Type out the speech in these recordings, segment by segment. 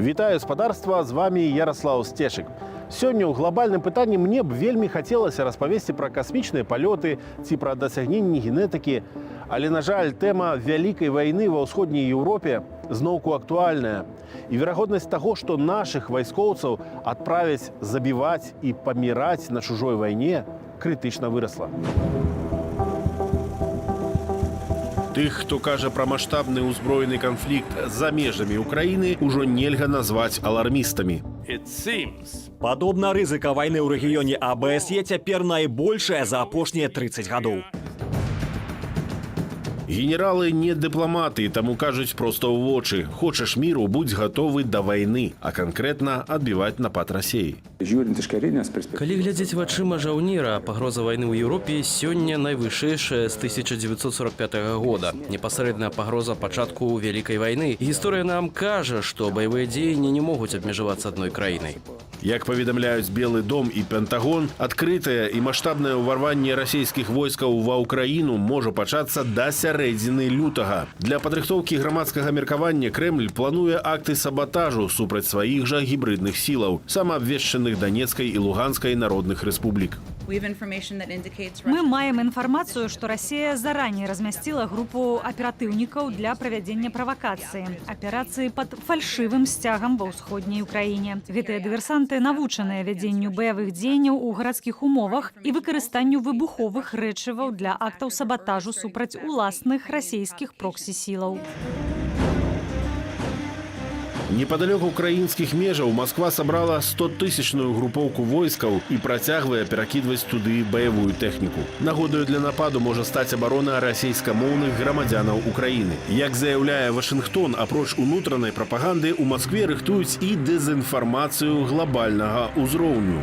Вітаю, спадарства, з вами Ярослав Стешик. Сёння ў глобальным пытанні мне б вельмі хацелася распавесці пра касмічныя палёты ці пра дасягненні генетыкі, але, на жаль, тэма вялікай вайны ва ўсходняй Еўропе зноўку актуальная. І верагоднасць таго, што нашых вайскоўцаў адправяць забіваць і паміраць на чужой вайне, крытычна вырасла. Тых, хто кажа пра маштабны ўзброены канфлікт за межамі Украіны, ужо нельга назваць алармістамі. Падобна, рызыка вайны ў рэгіёне АБСЕ цяпер найбольшая за апошнія 30 гадоў. Генералы не дыпламаты, таму кажуць проста ў вочы. Хочаш міру, будзь гатовы да вайны, а канкрэтна адбіваць напад Расіі. Калі глядзець вачыма жаўнера, пагроза вайны ў Еўропе сёння найвышэйшая з 1945 года. Непасрэдная пагроза пачатку Вялікай вайны. Гісторыя нам кажа, што баявыя дзеянні не могуць абмежавацца адной краінай. Як паведамляюць Белы дом і Пентагон, адкрытае і маштабнае ўварванне расійскіх войскаў ва ўкраіну можа пачацца да сярэдзіны лютага. Для падрыхтоўкі грамадскага меркавання Крэмль плануе акты сабатажу супраць сваіх жа гібрыдных сілаў, самаабвешчаных Данецкай і Луганскай народных рэспублік. Мы маем інфармацыю, што Расія зараней размясціла групу аператыўнікаў для правядзення правакацыі. Аперацыі пад фальшывым сцягам ва ўсходняй Украіне. Гэтыя дыверсанты навучаныя вядзенню баявых дзеянняў у гарадскіх умовах і выкарыстанню выбуховых рэчываў для актаў сабатажу супраць уласных расійскіх проксі-сілаў. Непадалёк украінскіх межаў Масква сабрала 100-тысячную групоўку войскаў і працягвае перакідваць туды баявую тэхніку. Нагодаю для нападу можа стаць абарона расійскамоўных грамадзянаў Украіны. Як заяўляе Вашынгтон, апроч унутранай прапаганды, у Маскве рыхтуюць і дэзінфармацыю глобальнага ўзроўню.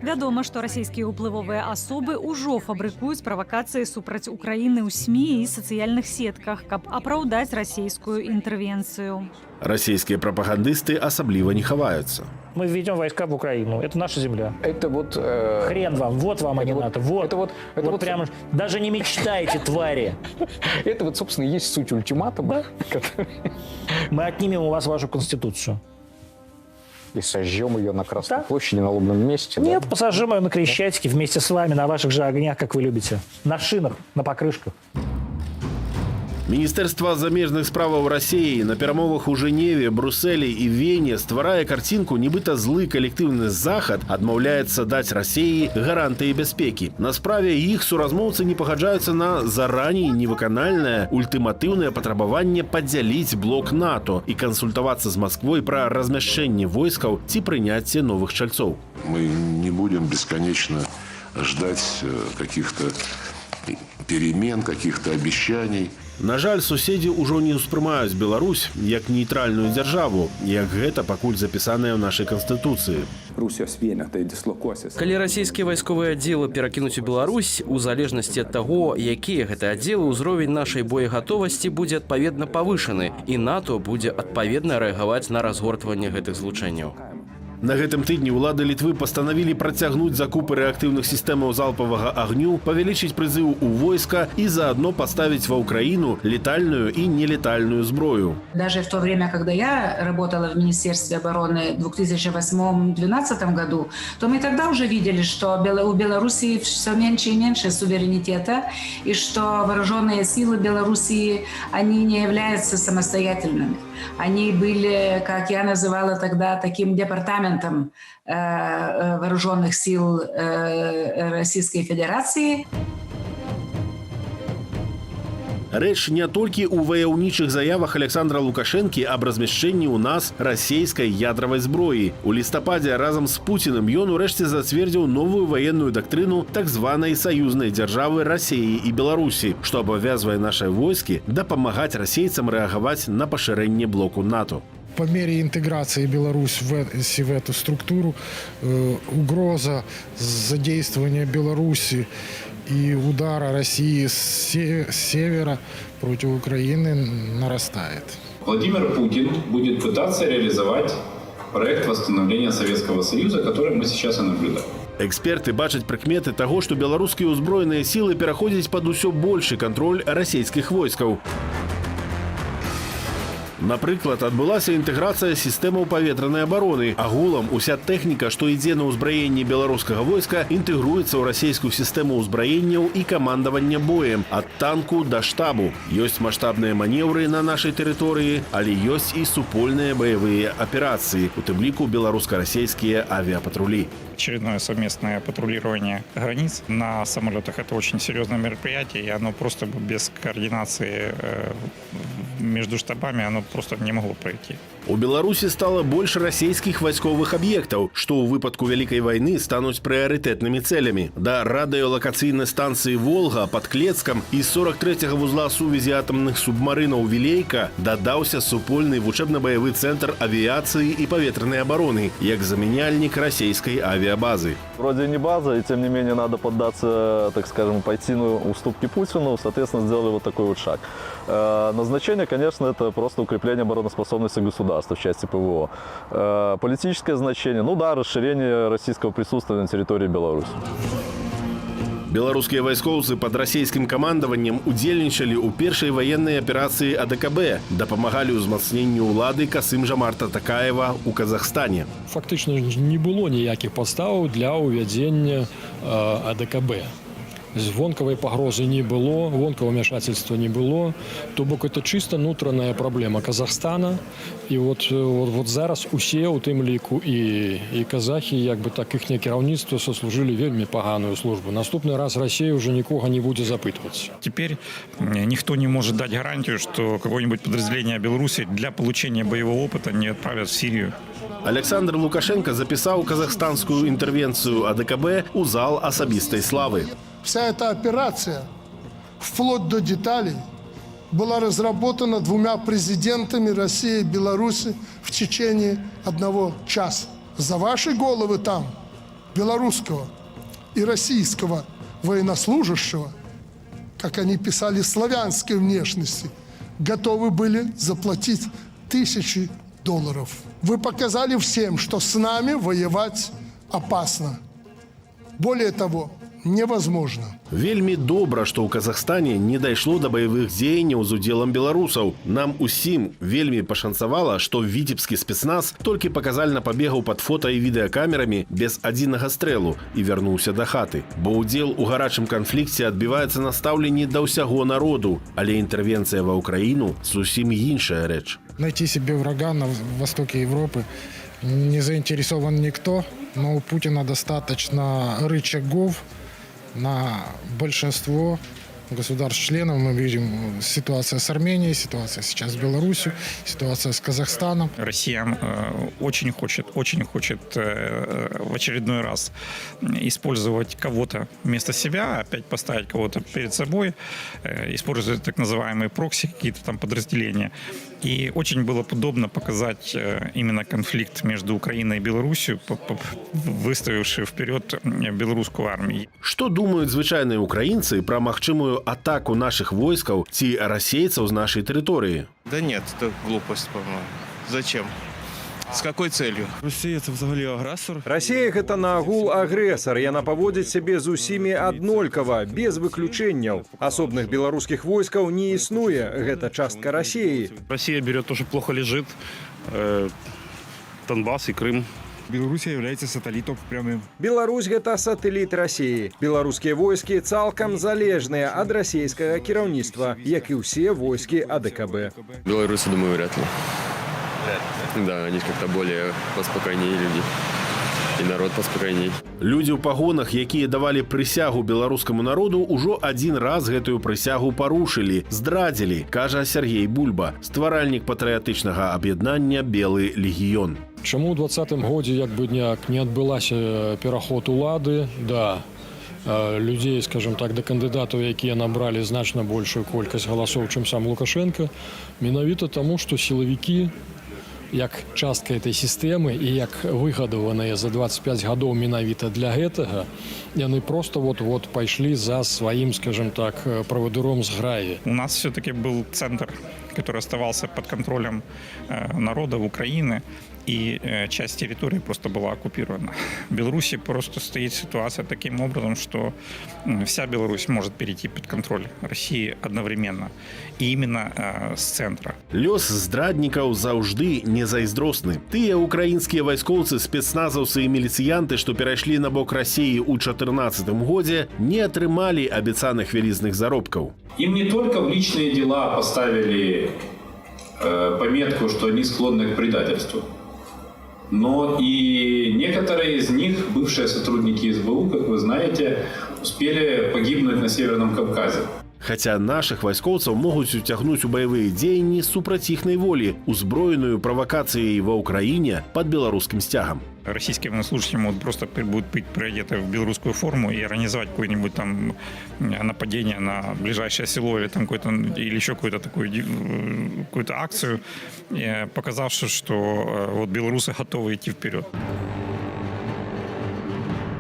Вядома, што расійскія ўплывовыя асобы ўжо фабрыкуюць правакацыі супраць Украіны ў СМІ і сацыяльных сетках, каб апраўдаць расійскую інтэрвенцыю. Расійскія прапагандысты асабліва не хаваюцца. Мы введем войска в Украину. Это наша земля. Это вот... Хрен вам, вот вам, а не НАТО. Вот, вот прямо, даже не мечтайте, твари. Это вот, собственно, и есть суть ультиматума. Мы отнимем у вас вашу конституцию. И сожжем ее на Красной площади, на лобном месте. Нет, да? посажим ее на Крещатике вместе с вами, на ваших же огнях, как вы любите. На шинах, на покрышках. Міністэрства замежных справаў Расіі на перамовах у Жэневе, Брусэлі і Вене стварае карцінку, нібыта злы калектыўны захад адмаўляецца даць Расіі гарантыі бяспекі. На справе іх суразмоўцы не пагаджаюцца на зараней невыканальнае ультыматыўнае патрабаванне падзяліць блок НАТО і кансультавацца з Масквой пра размяшчэнне войскаў ці прыняцце новых чальцоў. Мы не будем бесконечно ждать каких-то перемен, каких-то обещаний. На жаль, суседзі ўжо не ўспрымаюць Беларусь як нейтральную дзяржаву, як гэта пакуль запісанае ў нашай канстытуцыі. Калі расійскія вайсковыя аддзелы перакінуць у Беларусь, у залежнасці ад таго, якія гэта аддзелы, ўзровень нашай боегатовасці будзе адпаведна павышаны, і НАТО будзе адпаведна рэагаваць на разгортванне гэтых злучэнняў. На гэтым тыдні ўлады Літвы пастанавілі працягнуць закупы рэактыўных сістэмаў залпавага агню, павялічыць прызыў у войска і заадно паставіць ва ўкраіну летальную и нелетальную зброю. Даже в то время, когда я работала в Министерстве обороны в 2008-2012 году, то мы тогда уже видели, что у Белоруссии все меньше и меньше суверенитета, и что вооруженные силы Белоруссии, они не являются самостоятельными. Они были, как я называла тогда, таким департаментом вооруженных сил Российской Федерации. Рэч не толькі ў ваяўнічых заявах Александра Лукашэнкі аб размяшчэнні ў нас расійскай ядравай зброі. У лістападзе разам з Пуціным ён урэшце зацвердзіў новую ваенную дактрыну так званай саюзнай дзяржавы Расіі і Беларусі, што абавязвае нашыя войскі дапамагаць расейцам рэагаваць на пашырэнне блоку НАТО. По мере интеграции Беларуси в эту структуру угроза задействования Беларуси и удара России с севера против Украины нарастает. Владимир Путин будет пытаться реализовать проект восстановления Советского Союза, который мы сейчас и наблюдаем. Эксперты бачаць прыкметы таго, што беларускія ўзброеныя сілы пераходзяць пад усё большы кантроль расійскіх войскаў. Напрыклад, адбылася інтэграцыя сістэмаў паветранай абароны. Агулам уся тэхніка, што ідзе на ўзбраенне беларускага войска, інтэгруецца ў расійскую сістэму ўзбраенняў і камандавання боем ад танку да штабу. Ёсць маштабныя манеўры на нашай тэрыторыі, але ёсць і супольныя баявыя аперацыі, у тым ліку беларуска-расійскія авиапатрулі. Очередное совместное патрулирование границ на самолетах – это очень серьезное мероприятие, и оно просто без координации между штабами оно просто не могло пройти. У Беларусі стала больш расійскіх вайсковых аб'ектаў, што ў выпадку Вялікай вайны стануць прыярытэтнымі цэлямі. Да радыёлакацыйнай станцыі «Волга» пад Клецкам і 43-го вузла сувязі атамных субмарынаў «Вілейка» дадаўся супольны вучэбна-баявы цэнтр авіяцыі і паветранай абароны, як замяняльнік расійскай авиабазы. Вроде не база, и тем не менее надо поддаться, так скажем, пойти на уступки Путину. Соответственно, сделали вот такой вот шаг. Назначение, конечно, это просто укрепление обороноспособности государства в части ПВО. Политическое значение, ну да, расширение российского присутствия на территории Беларуси. Беларускія вайскоўцы пад расійскім камандаваннем удзельнічалі ў першай ваеннай аперацыі АДКБ, дапамагалі ўзмацненню ўлады Касым-Жомарта Такаева ў Казахстане. Фактычна не было ніякіх падставаў для ўвядзення АДКБ. Вонкавай пагрозы не было, вонкавого вмешательства не было. То бок это чисто внутренняя проблема Казахстана. І вот зараз усе, у тым ліку і казахі, як бы так іхняе кіраўніцтва сослужили вельмі поганую службу. Наступны раз Россия уже никого не будет запытываться. Теперь никто не может дать гарантию, что какое-нибудь подразделение Беларуси для получения боевого опыта не отправят в Сирию. Александр Лукашенко записал казахстанскую интервенцию АДКБ у зал особистой славы. Вся эта операция, вплоть до деталей, была разработана двумя президентами России и Беларуси в течение 1 часа. За ваши головы там, белорусского и российского военнослужащего, как они писали, славянской внешности, готовы были заплатить $1000. Вы показали всем, что с нами воевать опасно. Более того, невозможно. Вельмі добра, што ў Казахстане не дайшло да баявых дзеянняў з удзелам беларусаў. Нам усім вельмі пашанцавала, што віцебскі спецназ толькі паказальна пабегаў пад фота і відэакамерамі без адзінага стрэлу і вярнуўся да хаты. Бо ўдзел у гарачым канфлікце адбіваецца на стаўленні да ўсяго народу, але интервенцыя ва Украіну зусім іншая рэч. Найти себе врага на востоке Европы не заинтересован никто, но у Путина достаточно рычагов на большинство государств-членов. Мы видим ситуация с Арменией, ситуация сейчас с Беларусью, ситуация с Казахстаном. Россия очень хочет в очередной раз использовать кого-то вместо себя, опять поставить кого-то перед собой, использовать так называемые прокси, какие-то там подразделения. И очень было бы удобно показать именно конфликт между Украиной и Беларусью, выставивший вперед белорусскую армию. Что думают звычайные украинцы про магчымую атаку наших войскаў ці расейцаў з нашей территории? Да нет, это глупость, по-моему. Зачем? С какой целью? Россия – это взагалі агрессор. Россия – это нагул агрессор. Яна поводит себе з усімі аднолькава, без выключэнняў. Асобных беларускіх войскаў не існуе. Гэта частка России. Россия берет то, что плохо лежит. Донбасс и Крым. Беларусь является сателлитом прямым. Беларусь – гэта сателлит России. Беларускія войскі цалкам залежныя ад расійскага кіраўніцтва, як і ўсе войскі АДКБ. Беларусы, думаю, вряд ли. Да, они как-то более поспокойнее люди. И народ поспокойней. Людзі ў пагонах, якія давалі прысягу беларускаму народу, ужо адзін раз гэтую прысягу парушылі, здрадзілі, кажа Сергей Бульба, стваральнік патрыятычнага аб'яднання «Белы легіён». Чаму ў 2020 годзе як бы не адбылася пераход улады да людзей, скажем так, да кандыдатаў, якія набралі значна большую колькасць галасоў, чым сам Лукашенко, менавіта таму, што сілавікі як частка этой сістэмы і як выгадаваныя за 25 гадоў менавіта для гэтага, яны просто вот пайшлі за сваім, скажем так, правадыром з граі. У нас все-таки был центр который оставался под контролем народа Украины, и часть территории просто была оккупирована. В Беларуси просто стоит ситуация таким образом, что вся Беларусь может перейти под контроль России одновременно. И именно с центра. Лёс здраднікаў заўжды не зайздросны. Тыя украінскія вайскоўцы, спецназаўцы і міліцыянты, што перайшлі на бок Расіі ў 2014 годзе, не атрымалі абяцаных вялізных заробкаў. Им не только в личные дела поставили пометку, что они склонны к предательству, но и некоторые из них, бывшие сотрудники СБУ, как вы знаете, успели погибнуть на Северном Кавказе. Хаця нашых вайскоўцаў могуць уцягнуць у баявыя дзеянні супраць іхнай волі, узброенную правакацыяй ва ўкраіне пад беларускім сцягам. Российские военнослужащие могут просто будут быть приодеты в белорусскую форму и организовать какое-нибудь там нападение на ближайшее село или там или еще какую-то акцию, показавши, что вот белорусы готовы идти вперед.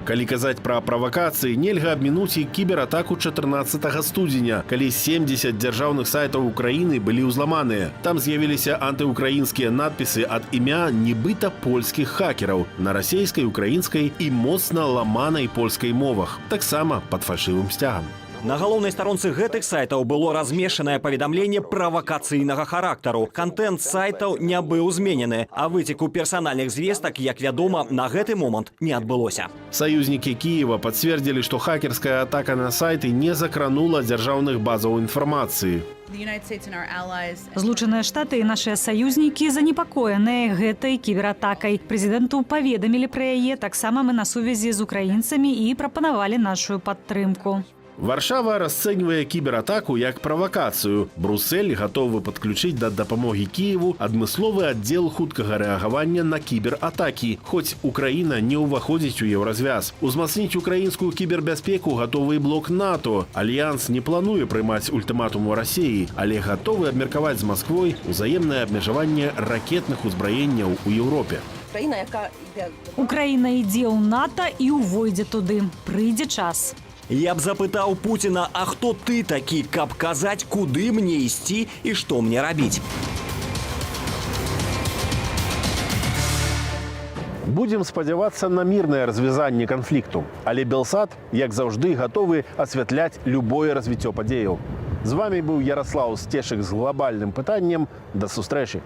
Калі казаць пра правакацыі, нельга абмінуць і кібератаку 14 студзеня, калі 70 дзяржаўных сайтаў Украіны былі ўзламаныя. Там з'явіліся антыукраінскія надпісы ад імя нібыта польскіх хакераў на расейскай, украінскай і моцна ламанай польскай мовах, таксама пад фальшывым сцягам. На галоўнай старонцы гэтых сайтаў было размешчанае паведамленне правакацыйнага характару. Кантэнт сайтаў не быў зменены, а выцеку персанальных звестак, як вядома, на гэты момант не адбылося. Саюзнікі Кіева пацвердзілі, што хакерская атака на сайты не закранула дзяржаўных базаў інфармацыі. Злучаныя Штаты і нашыя саюзнікі занепакоеныя гэтай кібератакай. Прэзідэнту паведамілі пра яе, таксама мы на сувязі з украінцамі і прапанавалі нашу падтрымку. Варшава расцэньвае кібератаку як правакацыю. Брусэль гатовы падключыць да дапамогі Кіеву адмысловы аддзел хуткага рэагавання на кібератакі, хоць Украіна не ўваходзіць у еўразвяз. Узмацніць украінскую кібербяспеку гатовы і блок НАТО. Альянс не плануе прымаць ультыматуму Расіі, але гатовы абмеркаваць з Масквой узаемнае абмежаванне ракетных узбраенняў у Еўропе. Украіна ідзе ў НАТО і ўвойдзе туды. Прыйдзе час. Я б запытаў Пуціна, а хто ты такі, каб казаць, куды мне ісці і што мне рабіць? Будзем спадзявацца на мірнае развязанне канфлікту. Але Белсат, як заўжды, гатовы асвятляць любое развіццё падзеяў. З вамі быў Ярослаў Сцешык з глобальным пытаннем. Да сустрэчы.